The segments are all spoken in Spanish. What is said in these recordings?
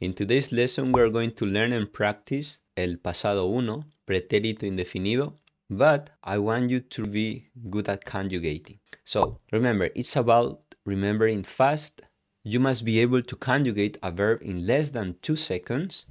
In today's lesson, we're going to learn and practice el pasado uno, pretérito indefinido, but I want you to be good at conjugating. So remember, it's about remembering fast. You must be able to conjugate a verb in less than 2 seconds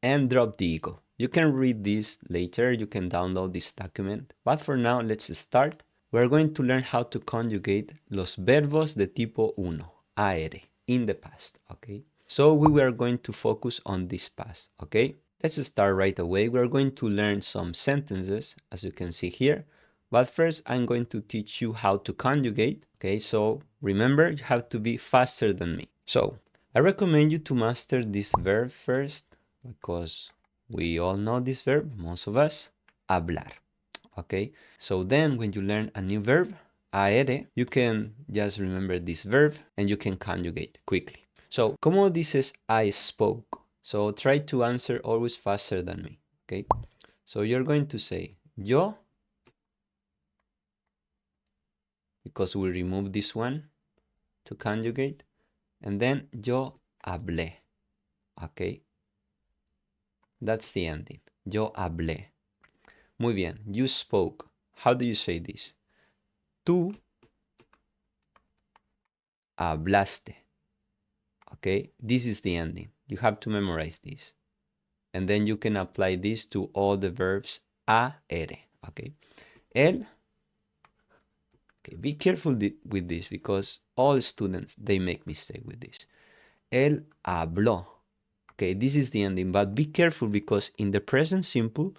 and drop the ego. You can read this later, you can download this document, but for now, let's start. We're going to learn how to conjugate los verbos de tipo uno, AR, in the past, okay? So we were going to focus on this past, okay? Let's start right away. We're going to learn some sentences, as you can see here. But first, I'm going to teach you how to conjugate, okay? So remember, you have to be faster than me. So I recommend you to master this verb first, because we all know this verb, most of us, hablar, okay? So then when you learn a new verb, AR, you can just remember this verb and you can conjugate quickly. So, ¿cómo dices I spoke? So try to answer always faster than me, okay? So you're going to say yo, because we remove this one to conjugate, and then yo hablé, okay? That's the ending. Yo hablé. Muy bien. You spoke. How do you say this? Tú hablaste. Okay, this is the ending. You have to memorize this. And then you can apply this to all the verbs AR. Okay. Él. Okay, be careful with this because all students, they make mistake with this. Él habló. Okay, this is the ending, but be careful because in the present simple,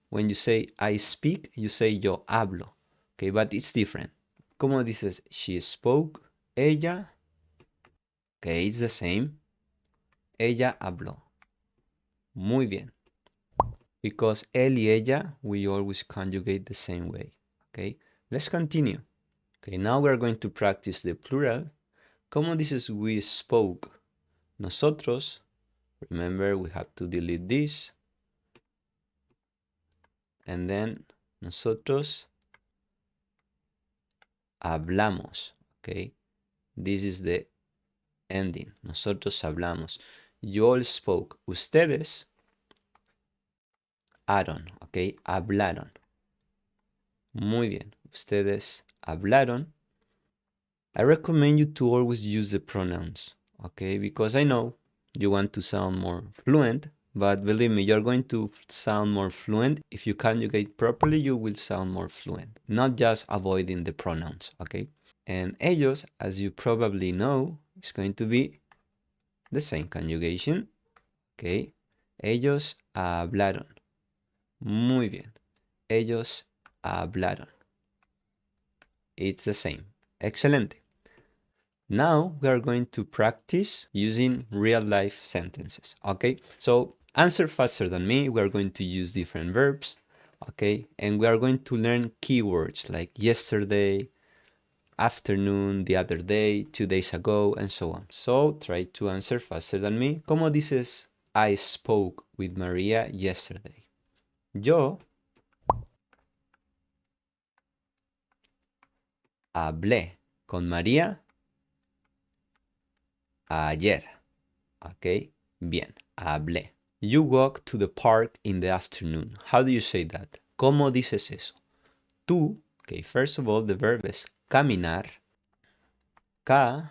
when you say I speak, you say yo hablo. Okay, but it's different. ¿Cómo dices? She spoke. Ella. Okay, it's the same. Ella habló. Muy bien. Because él y ella, we always conjugate the same way. Okay, let's continue. Okay, now we're going to practice the plural. ¿Cómo dices we spoke? Nosotros. Remember, we have to delete this. And then nosotros hablamos. Okay, this is the ending. Nosotros hablamos. You all spoke. Ustedes hablaron. Okay, hablaron. Muy bien. Ustedes hablaron. I recommend you to always use the pronouns, okay? Because I know you want to sound more fluent, but believe me, you're going to sound more fluent. If you conjugate properly, you will sound more fluent, not just avoiding the pronouns, okay? And ellos, as you probably know, is going to be the same conjugation, okay? Ellos hablaron. Muy bien. Ellos hablaron. It's the same. Excelente. Now we are going to practice using real life sentences, okay? So answer faster than me. We are going to use different verbs, okay? And we are going to learn keywords like yesterday, afternoon, the other day, 2 days ago, and so on. So try to answer faster than me. ¿Cómo dices I spoke with Maria yesterday? Yo hablé con María ayer. Ok, bien, hablé. You walk to the park in the afternoon. How do you say that? ¿Cómo dices eso? Tú, okay, first of all, the verb is caminar. Caminaste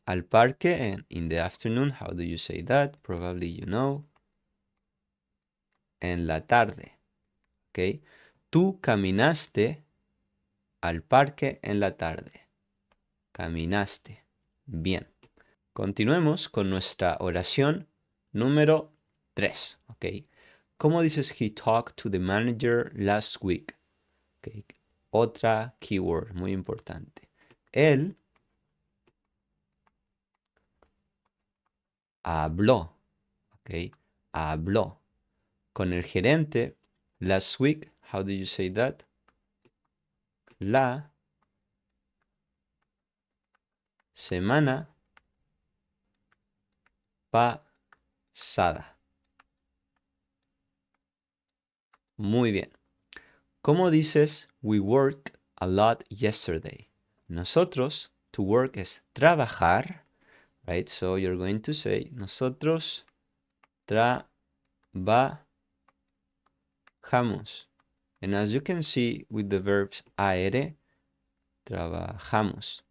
al parque, and in the afternoon, how do you say that? Probably you know. En la tarde. Okay. Tú caminaste al parque en la tarde. Caminaste. Bien. Continuemos con nuestra oración número 3. Okay. ¿Cómo dices he talked to the manager last week? Okay. Otra keyword muy importante. Él habló. Okay. Habló. Con el gerente last week. How do you say that? La semana pasada. Muy bien. ¿Cómo dices we worked a lot yesterday? Nosotros, to work es trabajar, right? So you're going to say, nosotros trabajamos. And as you can see with the verbs AR, trabajamos.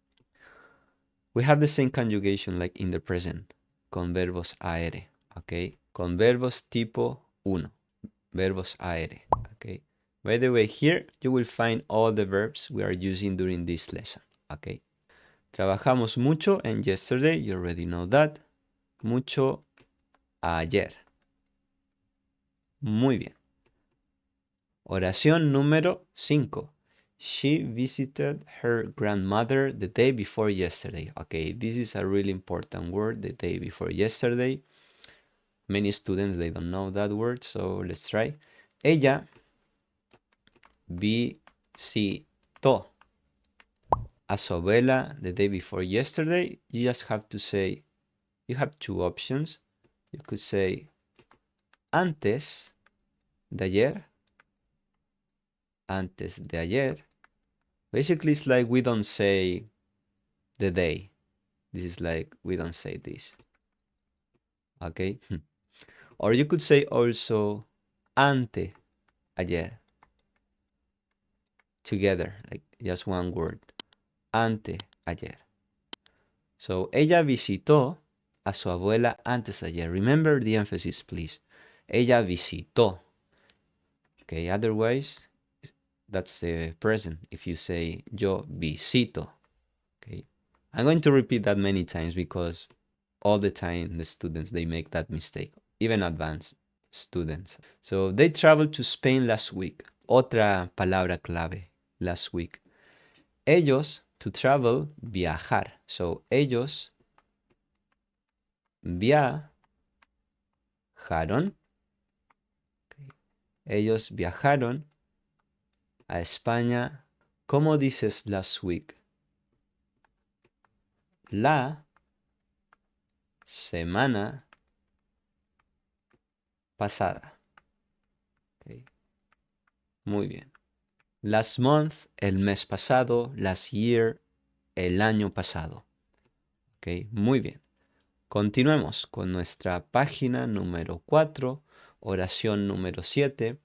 We have the same conjugation like in the present, con verbos AR, okay? Con verbos tipo 1, verbos AR, okay? By the way, here you will find all the verbs we are using during this lesson, okay? Trabajamos mucho, and yesterday, you already know that. Mucho ayer. Muy bien. Oración número 5. She visited her grandmother the day before yesterday. Okay, this is a really important word, the day before yesterday. Many students, they don't know that word, so let's try. Ella visitó a su abuela the day before yesterday. You just have to say, you have two options. You could say antes de ayer. Antes de ayer. Basically, it's like we don't say the day. This is like we don't say this. Okay? Or you could say also ante ayer. Together, like just one word. Ante ayer. So, ella visitó a su abuela antes de ayer. Remember the emphasis, please. Ella visitó. Okay, otherwise, that's the present. If you say yo visito. Okay. I'm going to repeat that many times because all the time the students, they make that mistake. Even advanced students. So, they traveled to Spain last week. Otra palabra clave, last week. Ellos, to travel, viajar. So, ellos viajaron. Okay. Ellos viajaron a España. ¿Cómo dices last week? La semana pasada. Okay. Muy bien. Last month, el mes pasado. Last year, el año pasado. Ok, muy bien. Continuemos con nuestra página número 4, oración número 7.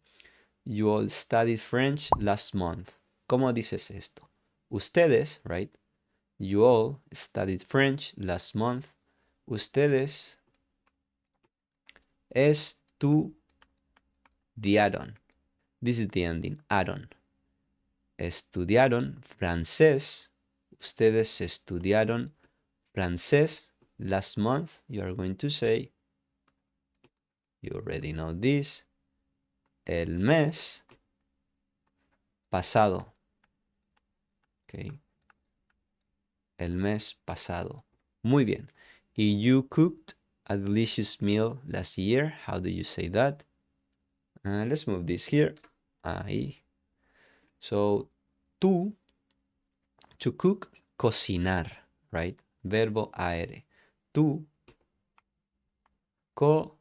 You all studied French last month. ¿Cómo dices esto? Ustedes, right? You all studied French last month. Ustedes estudiaron. This is the ending, aron. Estudiaron francés. Ustedes estudiaron francés last month. You are going to say, you already know this, el mes pasado. Okay. El mes pasado. Muy bien. You cooked a delicious meal last year. How do you say that? Let's move this here. Ahí. So, to cook, cocinar, right? Verbo AR. Tú cocinaste.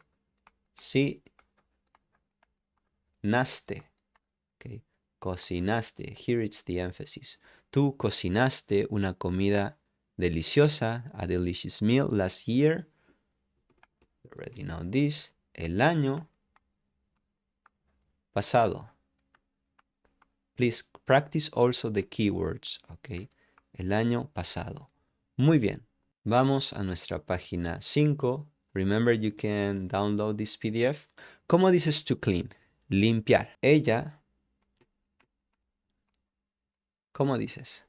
Okay. Cocinaste. Here it's the emphasis. Tú cocinaste una comida deliciosa, a delicious meal last year. You already know this. El año pasado. Please practice also the keywords, okay? El año pasado. Muy bien. Vamos a nuestra página 5. Remember, you can download this PDF. ¿Cómo dices to clean? Limpiar. Ella. ¿Cómo dices?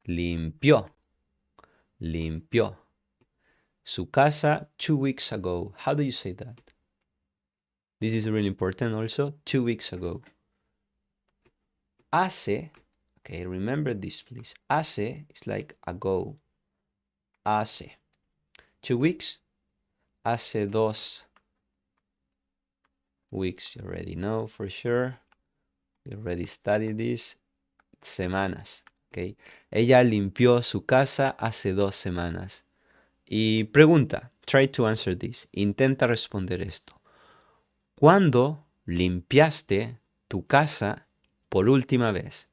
Limpió. Limpió. Su casa 2 weeks ago. How do you say that? This is really important also. 2 weeks ago. Hace. Okay, remember this, please. Hace is like ago. Hace. 2 weeks. Hace 2 weeks. You already know for sure. You already studied this. Semanas. Okay. Ella limpió su casa hace 2 semanas. Y pregunta. Try to answer this. Intenta responder esto. ¿Cuándo limpiaste tu casa por última vez?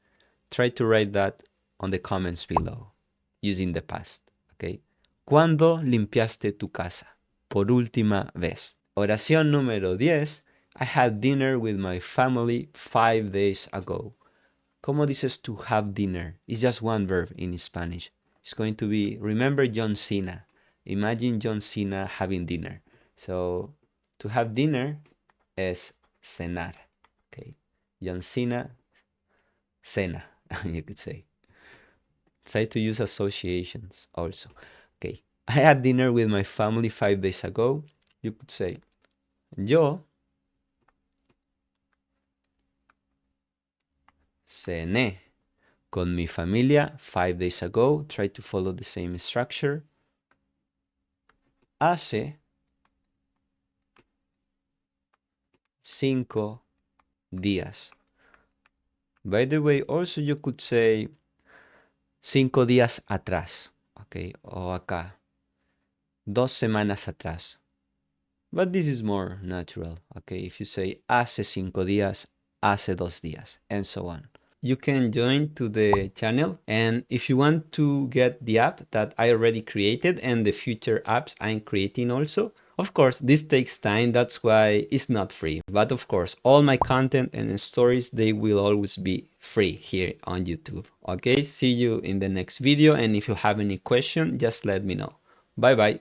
Try to write that on the comments below using the past, okay? ¿Cuándo limpiaste tu casa? Por última vez. Oración número 10. I had dinner with my family 5 days ago. ¿Cómo dices to have dinner? It's just one verb in Spanish. It's going to be, remember John Cena. Imagine John Cena having dinner. So, to have dinner es cenar. Okay. John Cena, cena, you could say. Try to use associations also. Okay. I had dinner with my family 5 days ago. You could say, yo cené con mi familia 5 days ago. Try to follow the same structure. Hace 5 días. By the way, also you could say 5 días atrás, okay, o acá, 2 semanas atrás. But this is more natural, okay, if you say hace 5 días, hace 2 días, and so on. You can join to the channel, and if you want to get the app that I already created and the future apps I'm creating also, of course, this takes time, that's why it's not free. But of course, all my content and stories, they will always be free here on YouTube. Okay, see you in the next video, and if you have any question, just let me know. Bye bye.